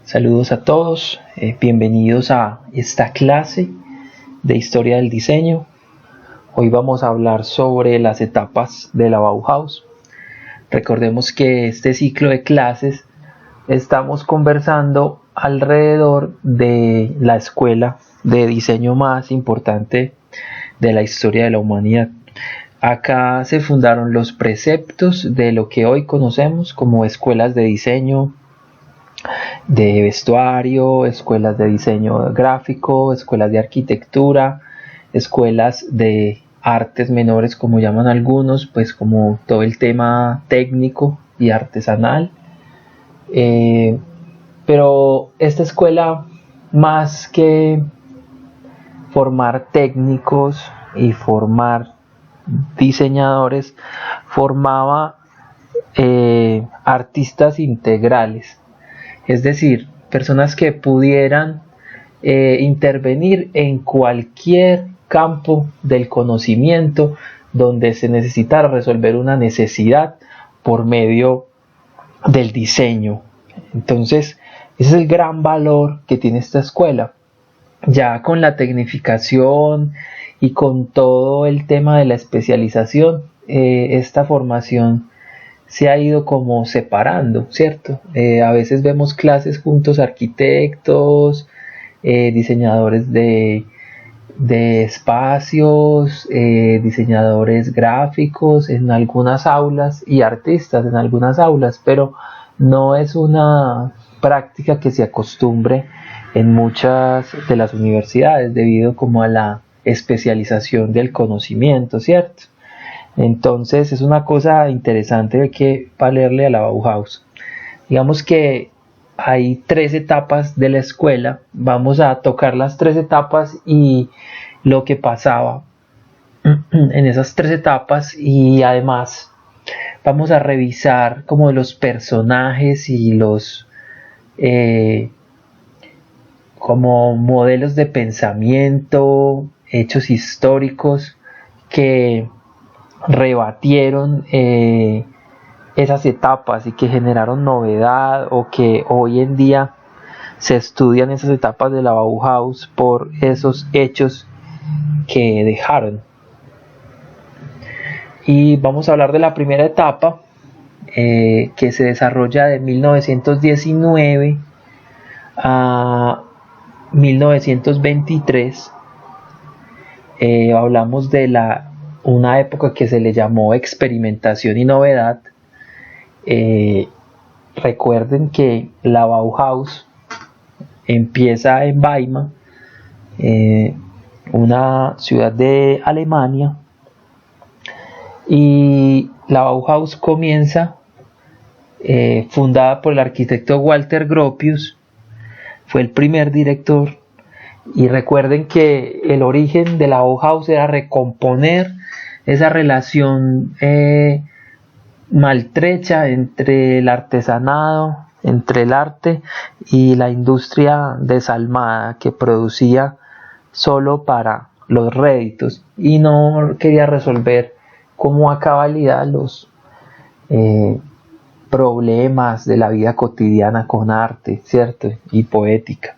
Saludos a todos, bienvenidos a esta clase de Historia del Diseño. Hoy vamos a hablar sobre las etapas de la Bauhaus. Recordemos que este ciclo de clases estamos conversando alrededor de la escuela de diseño más importante de la historia de la humanidad. Acá se fundaron los preceptos de lo que hoy conocemos como escuelas de diseño, de vestuario, escuelas de diseño gráfico, escuelas de arquitectura, escuelas de artes menores, como llaman algunos, pues como todo el tema técnico y artesanal. Pero esta escuela, más que formar técnicos y formar diseñadores, formaba artistas integrales. Es decir, personas que pudieran intervenir en cualquier campo del conocimiento donde se necesitara resolver una necesidad por medio del diseño. Entonces, ese es el gran valor que tiene esta escuela. Ya con la tecnificación y con todo el tema de la especialización, esta formación se ha ido como separando, ¿cierto? A veces vemos clases juntos, arquitectos, diseñadores de espacios, diseñadores gráficos en algunas aulas y artistas en algunas aulas, pero no es una práctica que se acostumbre en muchas de las universidades debido como a la especialización del conocimiento, ¿cierto? Entonces es una cosa interesante de que valerle a la Bauhaus. Digamos que hay 3 etapas de la escuela. Vamos a tocar las 3 etapas y lo que pasaba en esas 3 etapas, y además vamos a revisar como los personajes y los como modelos de pensamiento, hechos históricos que rebatieron esas etapas y que generaron novedad, o que hoy en día se estudian esas etapas de la Bauhaus por esos hechos que dejaron. Y vamos a hablar de la primera etapa, que se desarrolla de 1919 a 1923. Hablamos de una época que se le llamó experimentación y novedad. Recuerden que la Bauhaus empieza en Weimar, una ciudad de Alemania, y la Bauhaus comienza fundada por el arquitecto Walter Gropius. Fue el primer director, y recuerden que el origen de la Bauhaus era recomponer esa relación maltrecha entre el artesanado, entre el arte y la industria desalmada que producía solo para los réditos y no quería resolver como a cabalidad los problemas de la vida cotidiana con arte, ¿cierto? Y poética.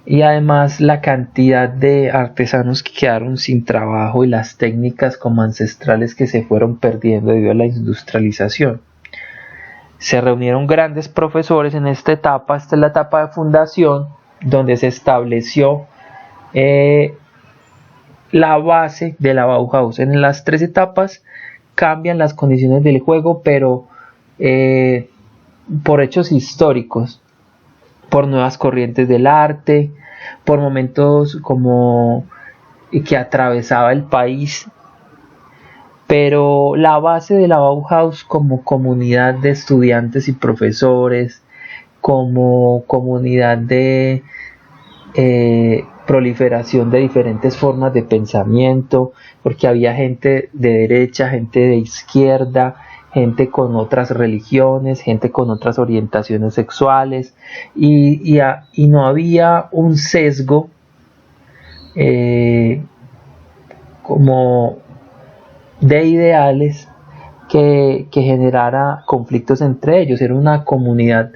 Y además la cantidad de artesanos que quedaron sin trabajo y las técnicas como ancestrales que se fueron perdiendo debido a la industrialización. Se reunieron grandes profesores en esta etapa. Esta es la etapa de fundación, donde se estableció la base de la Bauhaus. En las 3 etapas cambian las condiciones del juego, pero por hechos históricos, por nuevas corrientes del arte, por momentos como que atravesaba el país. Pero la base de la Bauhaus como comunidad de estudiantes y profesores, como comunidad de proliferación de diferentes formas de pensamiento, porque había gente de derecha, gente de izquierda, gente con otras religiones, gente con otras orientaciones sexuales, y no había un sesgo como de ideales que generara conflictos entre ellos. Era una comunidad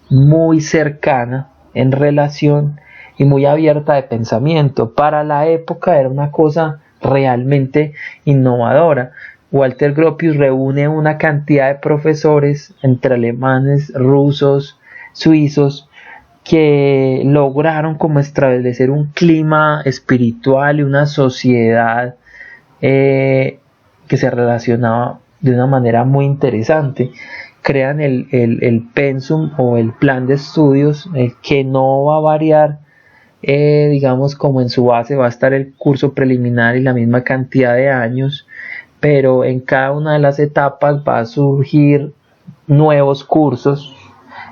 muy cercana en relación y muy abierta de pensamiento. Para la época era una cosa realmente innovadora. Walter Gropius reúne una cantidad de profesores entre alemanes, rusos, suizos, que lograron como establecer un clima espiritual y una sociedad que se relacionaba de una manera muy interesante. Crean el pensum o el plan de estudios, que no va a variar, digamos, como en su base va a estar el curso preliminar y la misma cantidad de años, pero en cada una de las etapas va a surgir nuevos cursos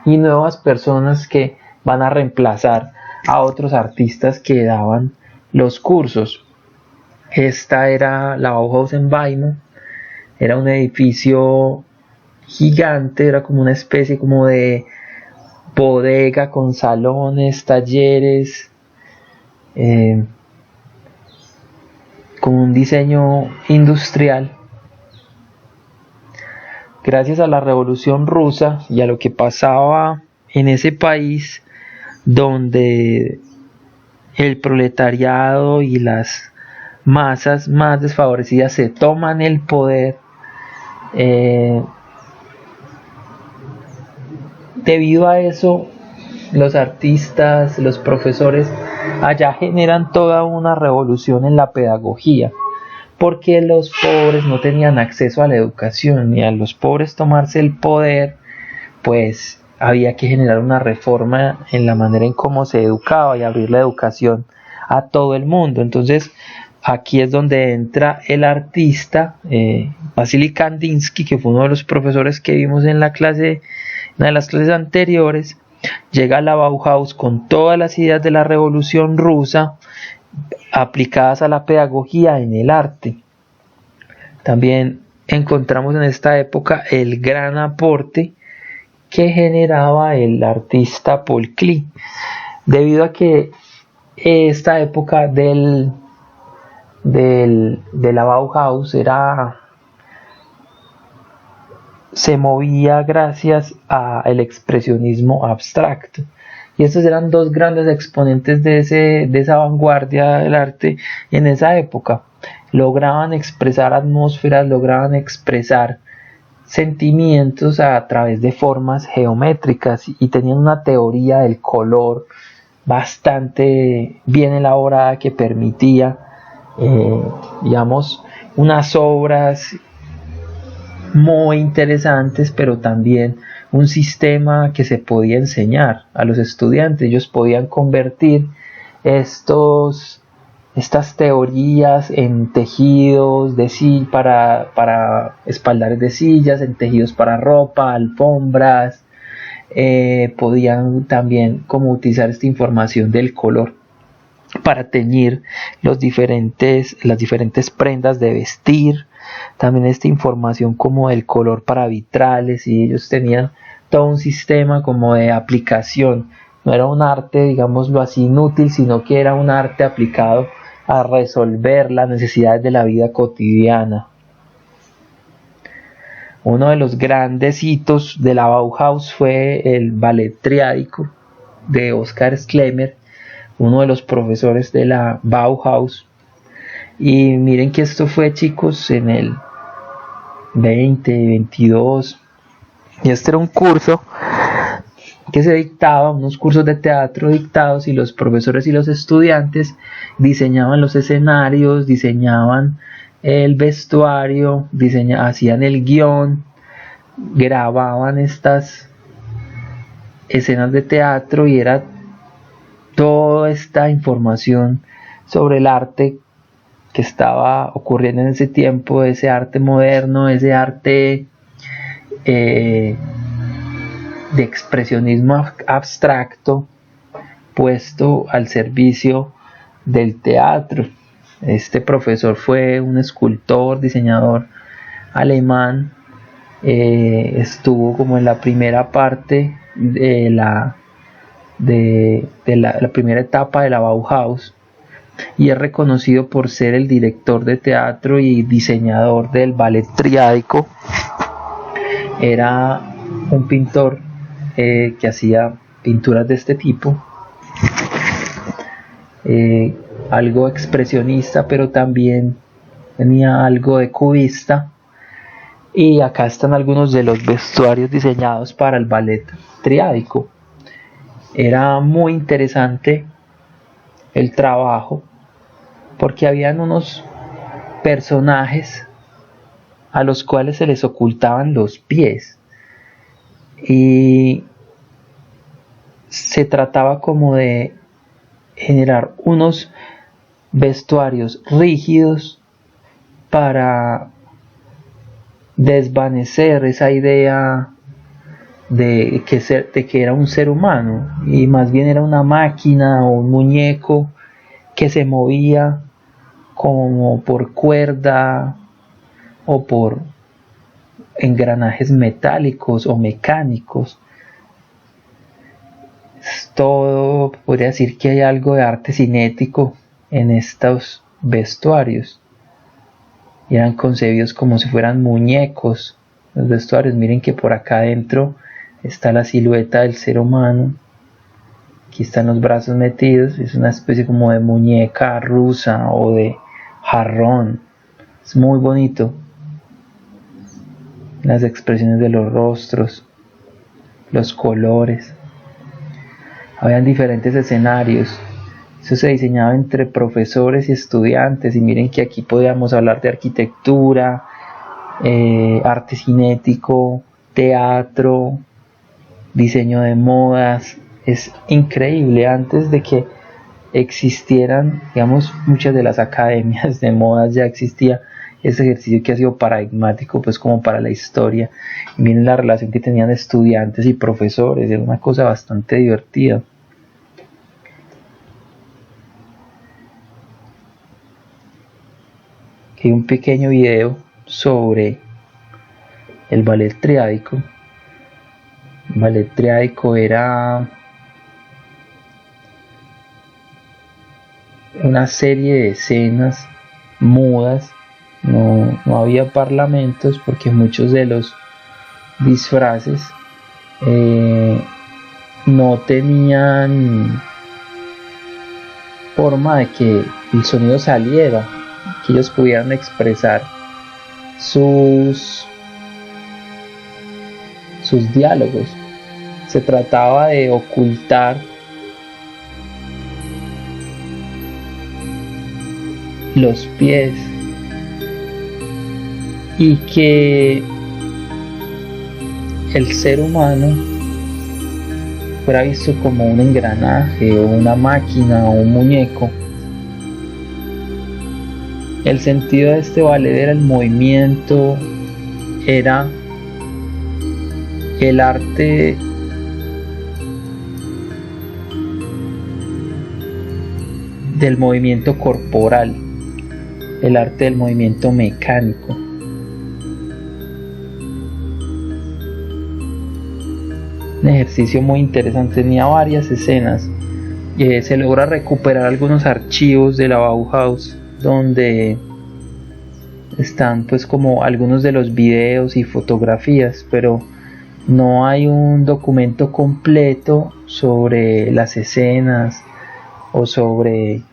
y nuevas personas que van a reemplazar a otros artistas que daban los cursos. Esta era la Bauhaus en Weimar, era un edificio gigante, era como una especie como de bodega con salones, talleres, con un diseño industrial. Gracias a la Revolución Rusa y a lo que pasaba en ese país, donde el proletariado y las masas más desfavorecidas se toman el poder, debido a eso los artistas, los profesores allá generan toda una revolución en la pedagogía, porque los pobres no tenían acceso a la educación, y a los pobres tomarse el poder, pues había que generar una reforma en la manera en cómo se educaba y abrir la educación a todo el mundo. Entonces aquí es donde entra el artista Vasily Kandinsky, que fue uno de los profesores que vimos en la clase, una de las clases anteriores. Llega a la Bauhaus con todas las ideas de la Revolución Rusa aplicadas a la pedagogía en el arte. También encontramos en esta época el gran aporte que generaba el artista Paul Klee, debido a que esta época de la Bauhaus se movía gracias al expresionismo abstracto, y estos eran dos grandes exponentes de esa vanguardia del arte en esa época. Lograban expresar atmósferas, lograban expresar sentimientos a través de formas geométricas, y tenían una teoría del color bastante bien elaborada que permitía, digamos, unas obras muy interesantes, pero también un sistema que se podía enseñar a los estudiantes. Ellos podían convertir estas teorías en tejidos para espaldares de sillas, en tejidos para ropa, alfombras. Podían también como utilizar esta información del color para teñir las diferentes prendas de vestir. También esta información como del color para vitrales, y ellos tenían todo un sistema como de aplicación. No era un arte, digámoslo así, inútil, sino que era un arte aplicado a resolver las necesidades de la vida cotidiana. Uno de los grandes hitos de la Bauhaus fue el ballet triádico de Oskar Schlemmer, uno de los profesores de la Bauhaus. Y miren que esto fue, chicos, en el 2022, y este era un curso que se dictaba, unos cursos de teatro dictados, y los profesores y los estudiantes diseñaban los escenarios, diseñaban el vestuario, hacían el guión, grababan estas escenas de teatro, y era toda esta información sobre el arte que estaba ocurriendo en ese tiempo, ese arte moderno, ese arte de expresionismo abstracto puesto al servicio del teatro. Este profesor fue un escultor, diseñador alemán, estuvo como en la primera parte de la primera etapa de la Bauhaus, y es reconocido por ser el director de teatro y diseñador del ballet triádico. Era un pintor que hacía pinturas de este tipo, algo expresionista, pero también tenía algo de cubista. Y acá están algunos de los vestuarios diseñados para el ballet triádico. Era muy interesante el trabajo porque habían unos personajes a los cuales se les ocultaban los pies y se trataba como de generar unos vestuarios rígidos para desvanecer esa idea de que era un ser humano y más bien era una máquina o un muñeco que se movía como por cuerda o por engranajes metálicos o mecánicos. Todo podría decir que hay algo de arte cinético en estos vestuarios. Y eran concebidos como si fueran muñecos los vestuarios. Miren que por acá adentro está la silueta del ser humano. Aquí están los brazos metidos. Es una especie como de muñeca rusa o de jarrón. Es muy bonito. Las expresiones de los rostros, los colores. Habían diferentes escenarios. Eso se diseñaba entre profesores y estudiantes. Y miren que aquí podíamos hablar de arquitectura, arte cinético, teatro, diseño de modas. Es increíble. Antes de que existieran, digamos, muchas de las academias de modas, ya existía ese ejercicio que ha sido paradigmático pues como para la historia. Y miren la relación que tenían estudiantes y profesores. Era una cosa bastante divertida. Aquí hay un pequeño video sobre el ballet triádico. El ballet triádico era una serie de escenas mudas. No había parlamentos porque muchos de los disfraces no tenían forma de que el sonido saliera, que ellos pudieran expresar sus diálogos. Se trataba de ocultar los pies y que el ser humano fuera visto como un engranaje o una máquina o un muñeco. El sentido de este ballet era el movimiento, era el arte del movimiento corporal, el arte del movimiento mecánico. Un ejercicio muy interesante, tenía varias escenas. Se logra recuperar algunos archivos de la Bauhaus donde están pues como algunos de los videos y fotografías, pero no hay un documento completo sobre las escenas o sobre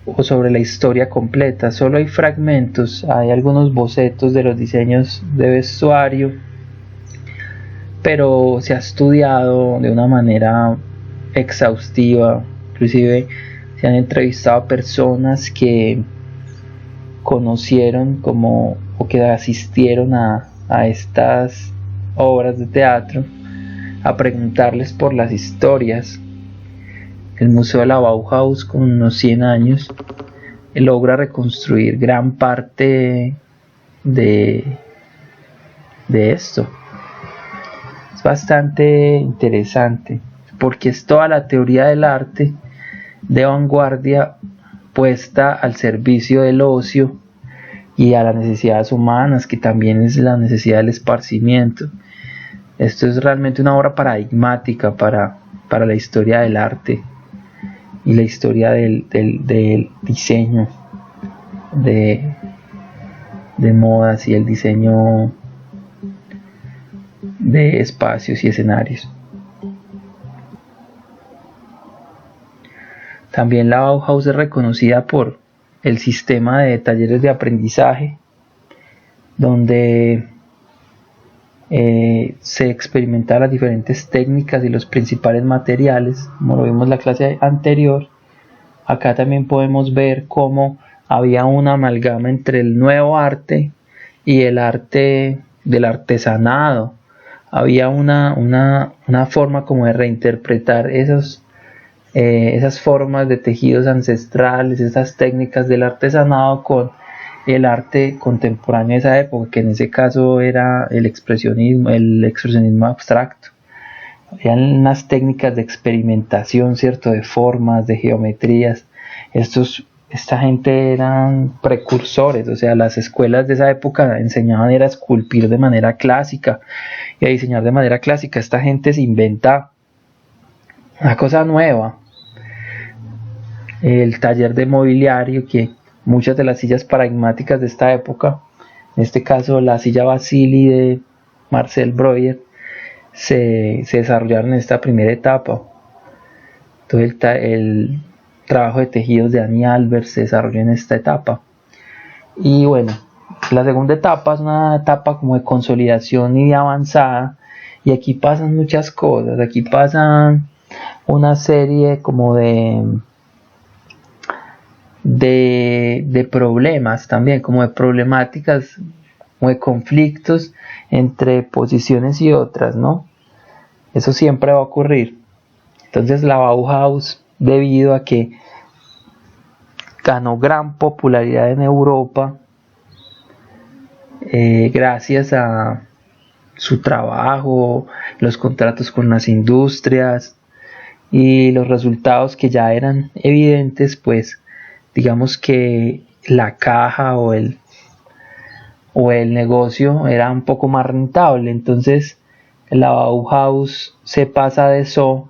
la historia completa. Solo hay fragmentos, hay algunos bocetos de los diseños de vestuario, pero se ha estudiado de una manera exhaustiva. Inclusive se han entrevistado a personas que conocieron o que asistieron a estas obras de teatro a preguntarles por las historias. El Museo de la Bauhaus, con unos 100 años, logra reconstruir gran parte de esto. Es bastante interesante porque es toda la teoría del arte de vanguardia puesta al servicio del ocio y a las necesidades humanas, que también es la necesidad del esparcimiento. Esto es realmente una obra paradigmática para la historia del arte y la historia del diseño de modas y el diseño de espacios y escenarios. También la Bauhaus es reconocida por el sistema de talleres de aprendizaje, donde se experimentan las diferentes técnicas y los principales materiales, como lo vimos en la clase anterior. Acá también podemos ver cómo había una amalgama entre el nuevo arte y el arte del artesanado. Había una forma como de reinterpretar esas formas de tejidos ancestrales, esas técnicas del artesanado con el arte contemporáneo de esa época, que en ese caso era el expresionismo abstracto. Habían unas técnicas de experimentación, ¿cierto? De formas, de geometrías. Esta gente eran precursores, o sea, las escuelas de esa época enseñaban a esculpir de manera clásica y a diseñar de manera clásica. Esta gente se inventa una cosa nueva. El taller de mobiliario, que muchas de las sillas paradigmáticas de esta época, en este caso la silla Basili de Marcel Breuer, se desarrollaron en esta primera etapa. Entonces el trabajo de tejidos de Annie Albert se desarrolló en esta etapa. Y bueno, la segunda etapa es una etapa como de consolidación y de avanzada, y aquí pasan muchas cosas. Aquí pasan una serie como de problemas también, como de problemáticas, como de conflictos entre posiciones y otras, ¿no? Eso siempre va a ocurrir. Entonces la Bauhaus, debido a que ganó gran popularidad en Europa, gracias a su trabajo, los contratos con las industrias y los resultados que ya eran evidentes, pues digamos que la caja o el negocio era un poco más rentable. Entonces la Bauhaus se pasa de eso